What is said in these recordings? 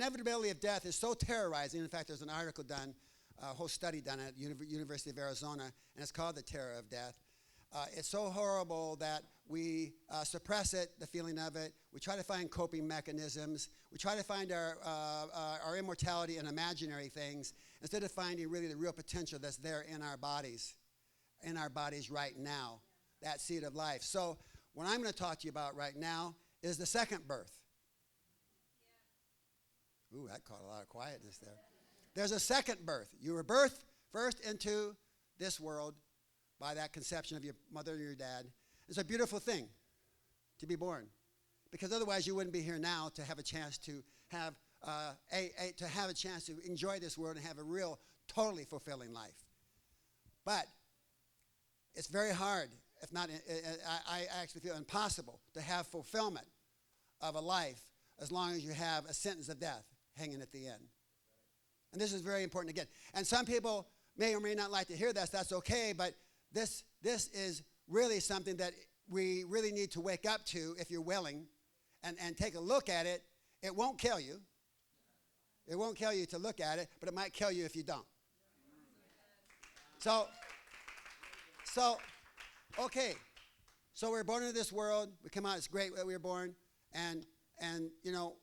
inevitability of death is so terrorizing. In fact, there's an article done, a whole study done at University of Arizona, and it's called The Terror of Death. It's so horrible that we suppress it, the feeling of it. We try to find coping mechanisms. We try to find our immortality in imaginary things instead of finding really the real potential that's there in our bodies right now, that seed of life. So what I'm going to talk to you about right now is the second birth. Ooh, that caught a lot of quietness there. There's a second birth. You were birthed first into this world by that conception of your mother and your dad. It's a beautiful thing to be born, because otherwise you wouldn't be here now to have a chance to have a chance to enjoy this world and have a real, totally fulfilling life. But it's very hard, if not, I actually feel impossible to have fulfillment of a life as long as you have a sentence of death hanging at the end. And this is very important again. And some people may or may not like to hear this. That's okay, but this is really something that we really need to wake up to if you're willing and take a look at it. It won't kill you. It won't kill you to look at it, but it might kill you if you don't. So okay. So we're born into this world. We come out. It's great that we were born. And you know,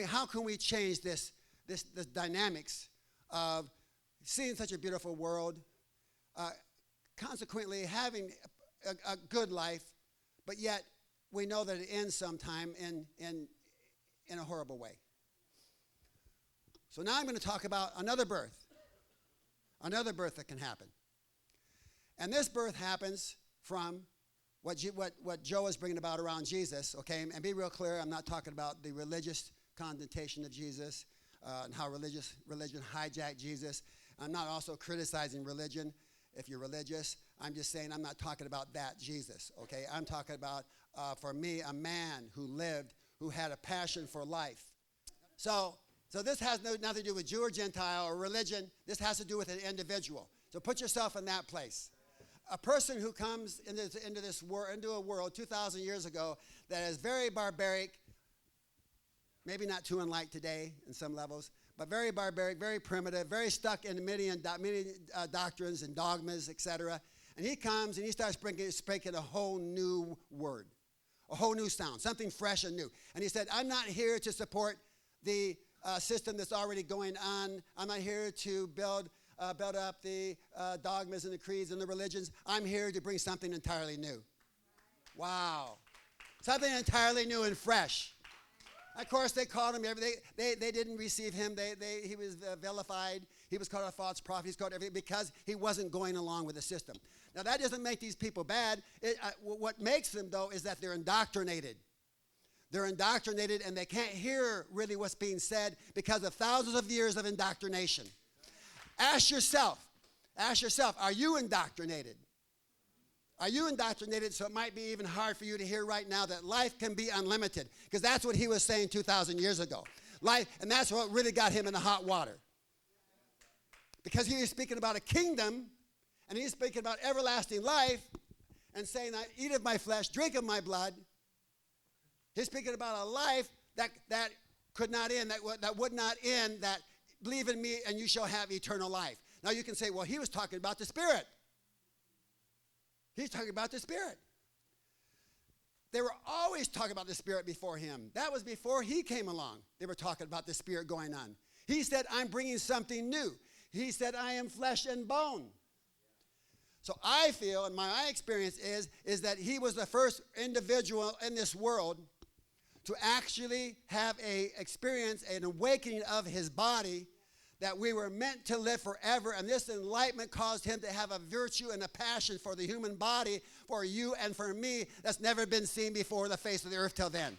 how can we change this dynamics of seeing such a beautiful world, consequently having a good life, but yet we know that it ends sometime in a horrible way. So now I'm going to talk about another birth that can happen. And this birth happens from what Joe is bringing about around Jesus, okay? And be real clear, I'm not talking about the religious connotation of Jesus and how religion hijacked Jesus. I'm not also criticizing religion if you're religious. I'm just saying I'm not talking about that Jesus, okay? I'm talking about, for me, a man who lived, who had a passion for life. So this has nothing to do with Jew or Gentile or religion. This has to do with an individual. So put yourself in that place. A person who comes into a world 2,000 years ago that is very barbaric, maybe not too unlike today in some levels, but very barbaric, very primitive, very stuck in many doctrines and dogmas, etc. And he comes and he starts speaking a whole new word, a whole new sound, something fresh and new. And he said, I'm not here to support the system that's already going on. I'm not here to build up the dogmas and the creeds and the religions. I'm here to bring something entirely new. Wow. Something entirely new and fresh. Of course, they called him everything. They didn't receive him. He was vilified. He was called a false prophet. He was called everything because he wasn't going along with the system. Now, that doesn't make these people bad. What makes them, though, is that they're indoctrinated. They're indoctrinated, and they can't hear really what's being said because of thousands of years of indoctrination. Ask yourself, are you indoctrinated? Are you indoctrinated so it might be even hard for you to hear right now that life can be unlimited? Because that's what he was saying 2,000 years ago. Life, and that's what really got him in the hot water. Because he was speaking about a kingdom, and he's speaking about everlasting life, and saying, eat of my flesh, drink of my blood. He's speaking about a life that could not end, that would not end, that believe in me and you shall have eternal life. Now you can say, well, he was talking about the Spirit. He's talking about the Spirit. They were always talking about the Spirit before him. That was before he came along. They were talking about the Spirit going on. He said, I'm bringing something new. He said, I am flesh and bone. So I feel, and my experience is that he was the first individual in this world to actually have an awakening of his body, that we were meant to live forever, and this enlightenment caused him to have a virtue and a passion for the human body, for you and for me, that's never been seen before the face of the earth till then.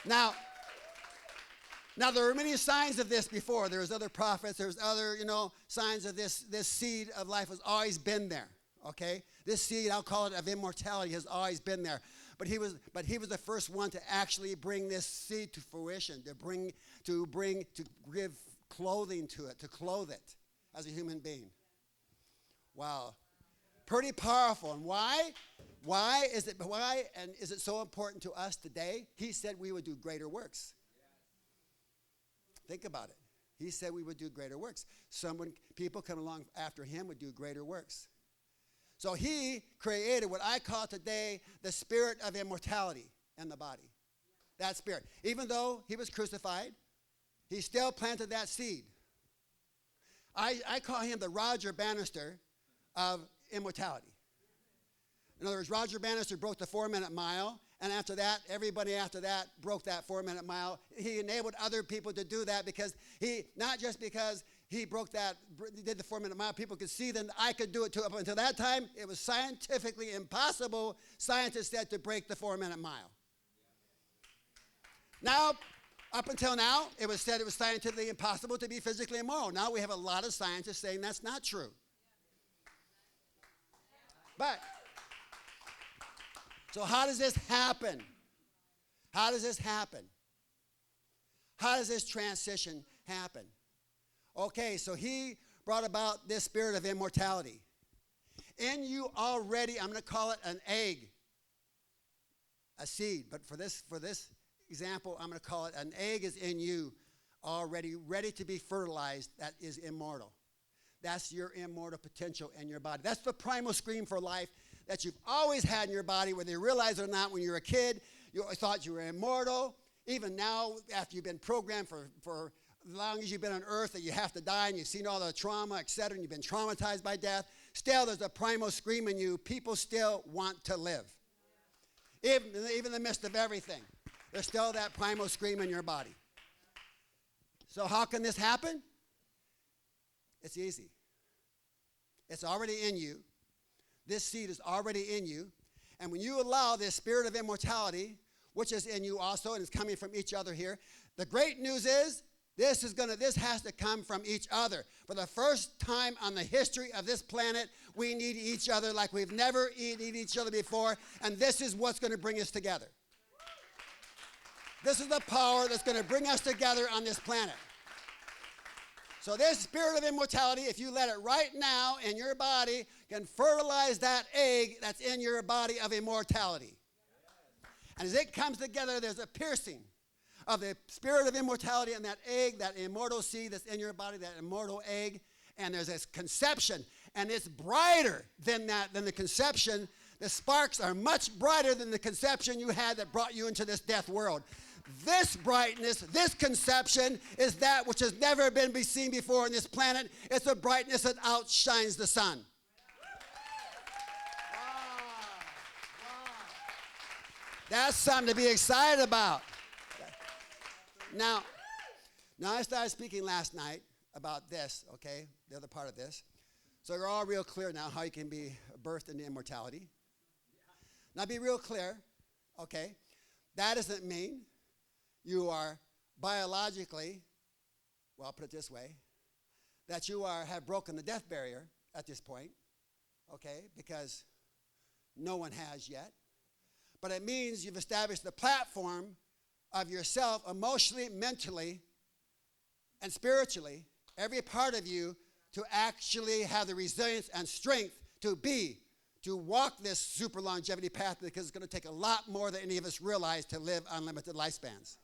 Now there were many signs of this before. There was other prophets, there's other, signs of this seed of life has always been there, okay? This seed, I'll call it, of immortality has always been there. But he was the first one to actually bring this seed to fruition, to give clothing to it, to clothe it as a human being. Wow. Pretty powerful. And why? Why is it so important to us today? He said we would do greater works. Think about it. He said we would do greater works. People come along after him would do greater works. So he created what I call today the spirit of immortality in the body. That spirit. Even though he was crucified, he still planted that seed. I call him the Roger Bannister of immortality. In other words, Roger Bannister broke the 4-minute mile, and after that, everybody after that broke that 4-minute mile. He enabled other people to do that because not just because he did the 4-minute mile, people could see that I could do it too. Up until that time, it was scientifically impossible, scientists said, to break the 4-minute mile. Now, up until now, it was said it was scientifically impossible to be physically immoral. Now we have a lot of scientists saying that's not true. But, so how does this happen? How does this happen? How does this transition happen? Okay, so he brought about this spirit of immortality. In you already, I'm going to call it an egg, a seed. But for this example, I'm going to call it an egg is in you already, ready to be fertilized, that is immortal. That's your immortal potential in your body. That's the primal scream for life that you've always had in your body, whether you realize it or not. When you were a kid, you always thought you were immortal. Even now, after you've been programmed for as long as you've been on earth that you have to die and you've seen all the trauma, etc., and you've been traumatized by death, still there's a primal scream in you. People still want to live. Even in the midst of everything, there's still that primal scream in your body. So how can this happen? It's easy. It's already in you. This seed is already in you. And when you allow this spirit of immortality, which is in you also, and it's coming from each other here, the great news is this has to come from each other. For the first time on the history of this planet, we need each other like we've never needed each other before, and this is what's going to bring us together. This is the power that's going to bring us together on this planet. So this spirit of immortality, if you let it right now in your body, can fertilize that egg that's in your body of immortality. And as it comes together, there's a piercing of the spirit of immortality and that egg, that immortal seed that's in your body, that immortal egg. And there's this conception, and it's brighter than the conception. The sparks are much brighter than the conception you had that brought you into this death world. This brightness, this conception, is that which has never been seen before on this planet. It's a brightness that outshines the sun. That's something to be excited about. Now I started speaking last night about this, okay, the other part of this. So you're all real clear now how you can be birthed into immortality. Now be real clear, okay, that doesn't mean you are biologically, well, I'll put it this way, that you have broken the death barrier at this point, okay, because no one has yet. But it means you've established the platform of yourself emotionally, mentally, and spiritually, every part of you, to actually have the resilience and strength to walk this super longevity path, because it's going to take a lot more than any of us realize to live unlimited lifespans.